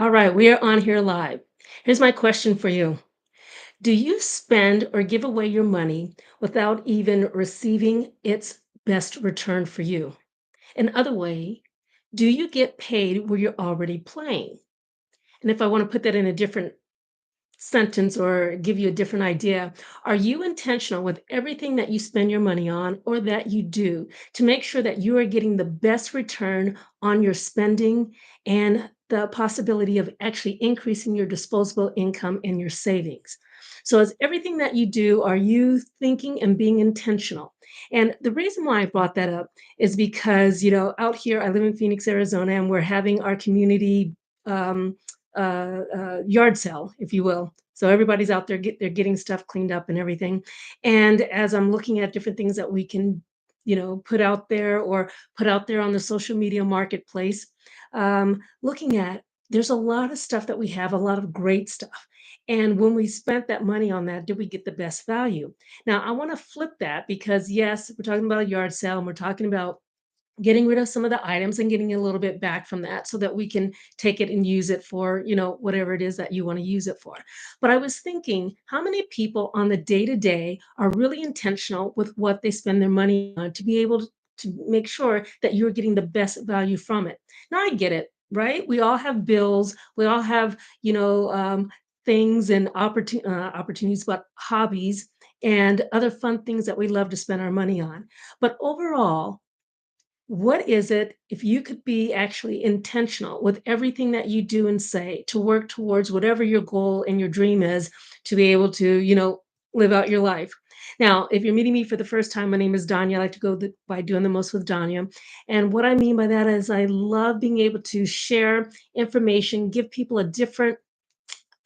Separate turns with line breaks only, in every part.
All right, we are on here live. Here's my question for you. Do you spend or give away your money without even receiving its best return for you? In other way, do you get paid where you're already playing? And if I want to put that in a different sentence or give you a different idea, are you intentional with everything that you spend your money on or that you do to make sure that you are getting the best return on your spending and the possibility of actually increasing your disposable income and your savings? So, is everything that you do, are you thinking and being intentional? And the reason why I brought that up is because, out here, I live in Phoenix, Arizona, and we're having our community um, yard sale, if you will. So everybody's out there, they're getting stuff cleaned up and everything. And as I'm looking at different things that we can, put out there or put out there on the social media marketplace, looking at there's a lot of stuff that we have, a lot of great stuff. And when we spent that money on that, did we get the best value? Now, I want to flip that because, yes, we're talking about a yard sale and we're talking about getting rid of some of the items and getting a little bit back from that so that we can take it and use it for, whatever it is that you want to use it for. But I was thinking, how many people on the day to day are really intentional with what they spend their money on to be able to make sure that you're getting the best value from it? Now, I get it, right? We all have bills, we all have, things and opportunities, but hobbies and other fun things that we love to spend our money on. But overall, what is it, if you could be actually intentional with everything that you do and say to work towards whatever your goal and your dream is to be able to, live out your life? Now, if you're meeting me for the first time, my name is Danya. I like to by doing the most with Danya. And what I mean by that is I love being able to share information, give people a different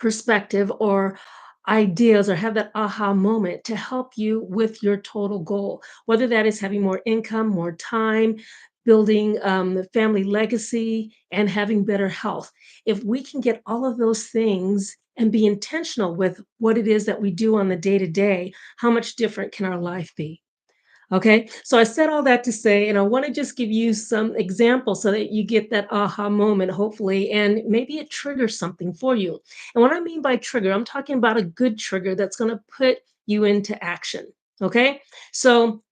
perspective or ideas or have that aha moment to help you with your total goal, whether that is having more income, more time, building the family legacy, and having better health. If we can get all of those things and be intentional with what it is that we do on the day to day, how much different can our life be? Okay, so I said all that to say, and I want to just give you some examples so that you get that aha moment, hopefully, and maybe it triggers something for you. And what I mean by trigger, I'm talking about a good trigger that's going to put you into action. Okay, so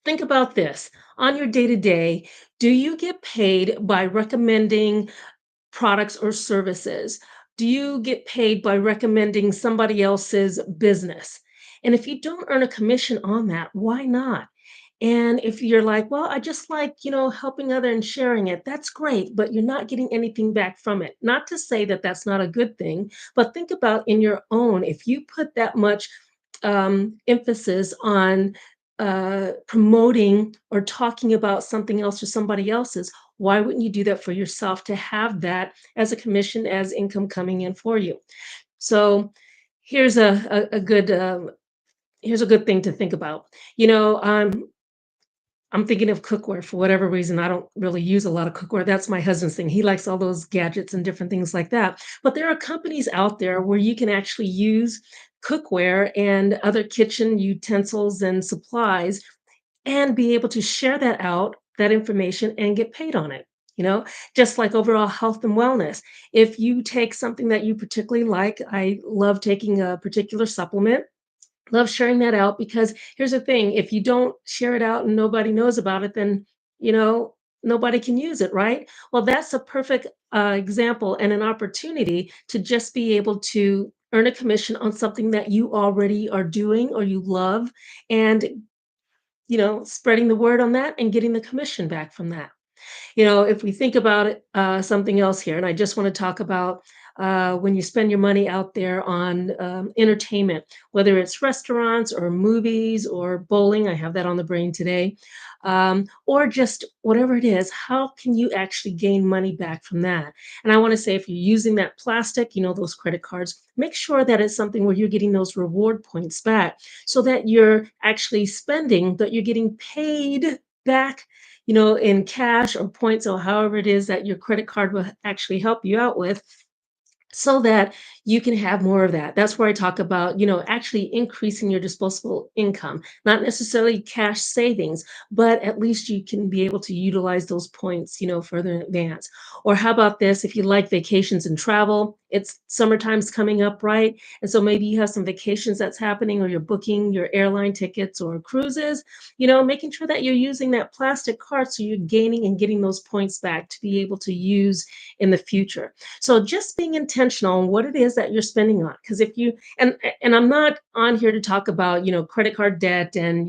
think about this on your day to day. Do you get paid by recommending products or services? Do you get paid by recommending somebody else's business? And if you don't earn a commission on that, why not? And if you're like, well, I just like, helping other and sharing it, that's great, but you're not getting anything back from it. Not to say that that's not a good thing, but think about in your own, if you put that much emphasis on promoting or talking about something else or somebody else's, why wouldn't you do that for yourself to have that as a commission, as income coming in for you? So here's a good here's a good thing to think about. You know, I'm thinking of cookware for whatever reason. I don't really use a lot of cookware. That's my husband's thing. He likes all those gadgets and different things like that. But there are companies out there where you can actually use cookware and other kitchen utensils and supplies and be able to share that out, that information, and get paid on it. You know, just like overall health and wellness. If you take something that you particularly like, I love taking a particular supplement, love sharing that out because here's the thing, if you don't share it out and nobody knows about it, then, you know, nobody can use it, right? Well, that's a perfect example and an opportunity to just be able to earn a commission on something that you already are doing or you love and, spreading the word on that and getting the commission back from that. If we think about it, something else here, and I just want to talk about when you spend your money out there on entertainment, whether it's restaurants or movies or bowling, I have that on the brain today, or just whatever it is, how can you actually gain money back from that? And I want to say, if you're using that plastic, those credit cards, make sure that it's something where you're getting those reward points back so that you're actually spending, that you're getting paid back in cash or points or however it is that your credit card will actually help you out with so that you can have more of that. That's where I talk about, actually increasing your disposable income, not necessarily cash savings, but at least you can be able to utilize those points, further in advance. Or how about this? If you like vacations and travel, it's summertime's coming up, right? And so maybe you have some vacations that's happening, or you're booking your airline tickets or cruises, making sure that you're using that plastic card so you're gaining and getting those points back to be able to use in the future. So just being intentional on what it is that you're spending on. Because if you and I'm not on here to talk about, credit card debt and,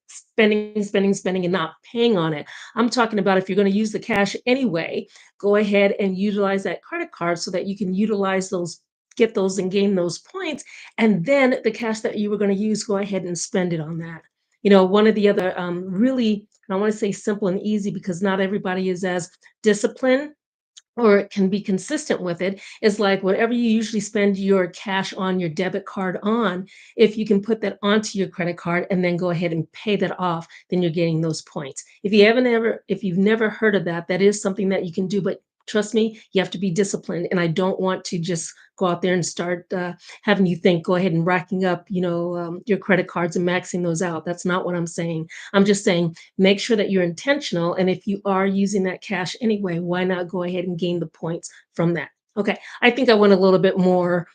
spending and not paying on it. I'm talking about if you're going to use the cash anyway, go ahead and utilize that credit card so that you can utilize those, get those and gain those points. And then the cash that you were going to use, go ahead and spend it on that. One of the other really, and I want to say simple and easy because not everybody is as disciplined or it can be consistent with it, is like whatever you usually spend your cash on your debit card on, if you can put that onto your credit card and then go ahead and pay that off, then you're getting those points. If you've never heard of that, that is something that you can do, but trust me, you have to be disciplined. And I don't want to just go out there and start having you think, go ahead and racking up, your credit cards and maxing those out. That's not what I'm saying. I'm just saying make sure that you're intentional. And if you are using that cash anyway, why not go ahead and gain the points from that? Okay. I think I went a little bit more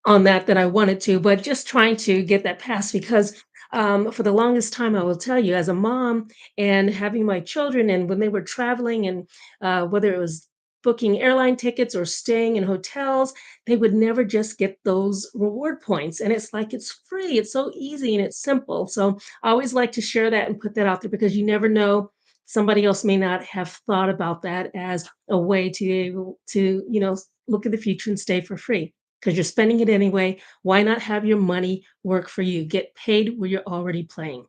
on that I wanted to, but just trying to get that passed because for the longest time, I will tell you, as a mom and having my children, and when they were traveling, and whether it was booking airline tickets or staying in hotels, they would never just get those reward points. And it's like it's free, it's so easy, and it's simple. So I always like to share that and put that out there because you never know. Somebody else may not have thought about that as a way to be able to, look at the future and stay for free because you're spending it anyway. Why not have your money work for you? Get paid where you're already playing.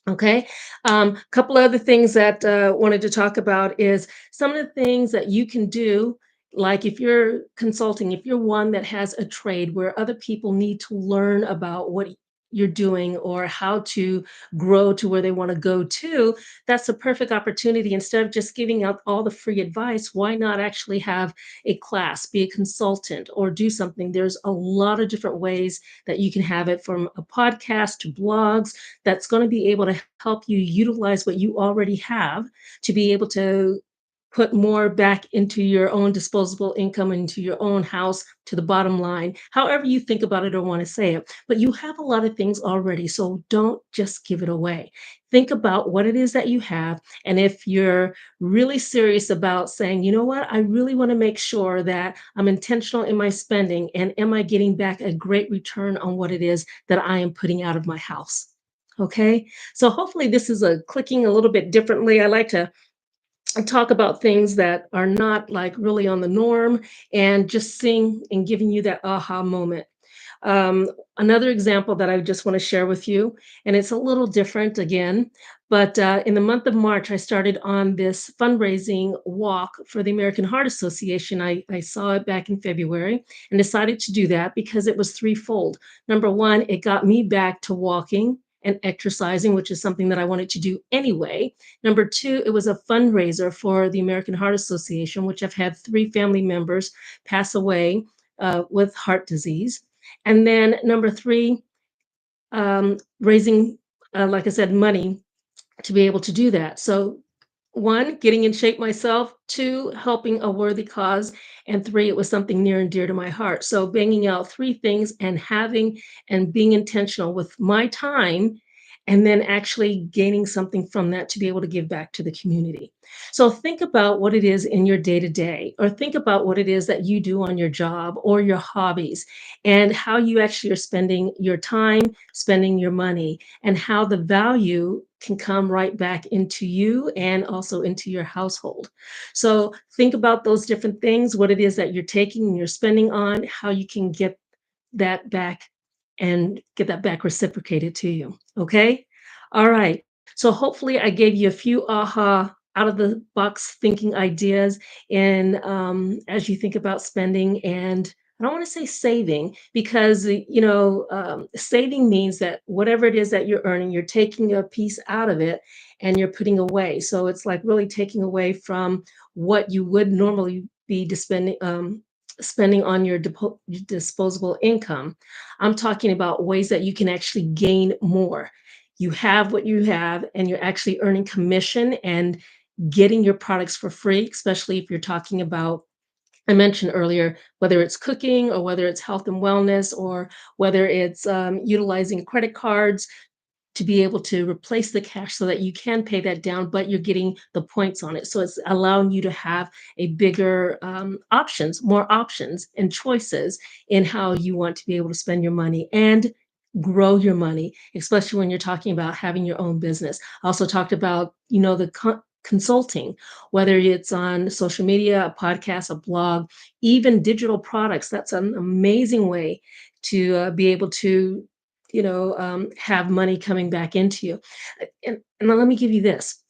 Okay. Couple other things that wanted to talk about is some of the things that you can do. Like if you're consulting, if you're one that has a trade where other people need to learn about what you're doing or how to grow to where they want to go to, that's a perfect opportunity. Instead of just giving out all the free advice, why not actually have a class, be a consultant, or do something? There's a lot of different ways that you can have it, from a podcast to blogs, that's going to be able to help you utilize what you already have to be able to put more back into your own disposable income, into your own house, to the bottom line, however you think about it or want to say it. But you have a lot of things already, so don't just give it away. Think about what it is that you have. And if you're really serious about saying, you know what, I really want to make sure that I'm intentional in my spending, and am I getting back a great return on what it is that I am putting out of my house? Okay. So hopefully this is a clicking a little bit differently. I like to talk about things that are not like really on the norm, and just seeing and giving you that aha moment. Another example that I just want to share with you, and it's a little different again, but in the month of March, I started on this fundraising walk for the American Heart Association. I saw it back in February and decided to do that because it was threefold. Number one, it got me back to walking and exercising, which is something that I wanted to do anyway. Number two, it was a fundraiser for the American Heart Association, which I've had three family members pass away with heart disease. And then number three, raising, like I said, money to be able to do that. So, one, getting in shape myself, two, helping a worthy cause, and three, it was something near and dear to my heart. So, banging out three things and having and being intentional with my time, and then actually gaining something from that to be able to give back to the community. So, think about what it is in your day to day, or think about what it is that you do on your job or your hobbies, and how you actually are spending your time, spending your money, and how the value can come right back into you and also into your household. So think about those different things, what it is that you're taking and you're spending on, how you can get that back and get that back reciprocated to you. Okay. All right. So hopefully I gave you a few aha out of the box thinking ideas, and as you think about spending, and I don't want to say saving because saving means that whatever it is that you're earning, you're taking a piece out of it and you're putting away. So it's like really taking away from what you would normally be spending, spending on your disposable income, I'm talking about ways that you can actually gain more. You have what you have, and you're actually earning commission and getting your products for free, especially if you're talking about, I mentioned earlier, whether it's cooking or whether it's health and wellness or whether it's utilizing credit cards to be able to replace the cash so that you can pay that down, but you're getting the points on it. So it's allowing you to have a bigger options, more options and choices in how you want to be able to spend your money and grow your money, especially when you're talking about having your own business. I also talked about, the consulting, whether it's on social media, a podcast, a blog, even digital products. That's an amazing way to be able to have money coming back into you. And let me give you this.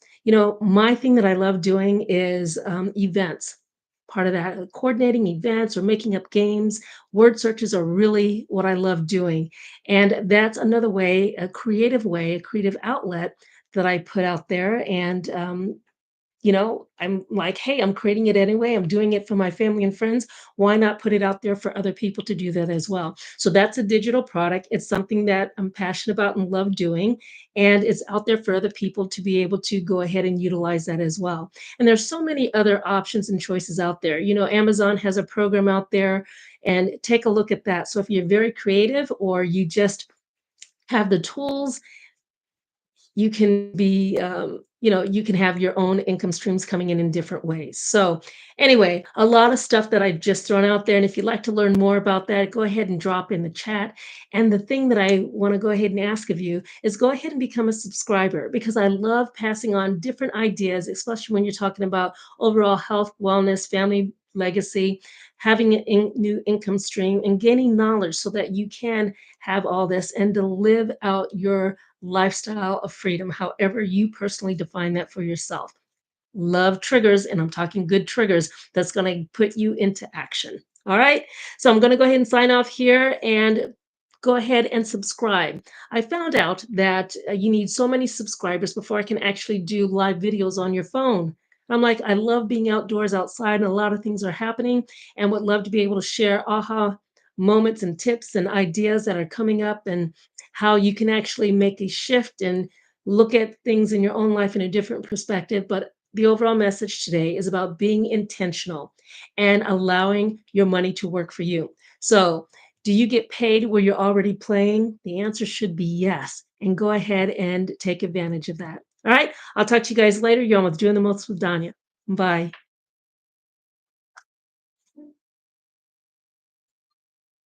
My thing that I love doing is events. Part of that, coordinating events or making up games, word searches are really what I love doing. And that's another way, a creative outlet that I put out there. And I'm like, hey, I'm creating it anyway. I'm doing it for my family and friends. Why not put it out there for other people to do that as well? So that's a digital product. It's something that I'm passionate about and love doing. And it's out there for other people to be able to go ahead and utilize that as well. And there's so many other options and choices out there. Amazon has a program out there, and take a look at that. So if you're very creative or you just have the tools, you can you can have your own income streams coming in different ways. So anyway, a lot of stuff that I've just thrown out there. And if you'd like to learn more about that, go ahead and drop in the chat. And the thing that I want to go ahead and ask of you is go ahead and become a subscriber, because I love passing on different ideas, especially when you're talking about overall health, wellness, family legacy, having an new income stream and gaining knowledge so that you can have all this and to live out your lifestyle of freedom, however you personally define that for yourself. Love triggers, and I'm talking good triggers that's going to put you into action. All right. So I'm going to go ahead and sign off here and go ahead and subscribe. I found out that you need so many subscribers before I can actually do live videos on your phone. I'm like, I love being outdoors outside, and a lot of things are happening, and would love to be able to share aha moments and tips and ideas that are coming up, and how you can actually make a shift and look at things in your own life in a different perspective. But the overall message today is about being intentional and allowing your money to work for you. So, do you get paid where you're already playing? The answer should be yes. And go ahead and take advantage of that. All right. I'll talk to you guys later. You're on with Doing the Most with Danya. Bye.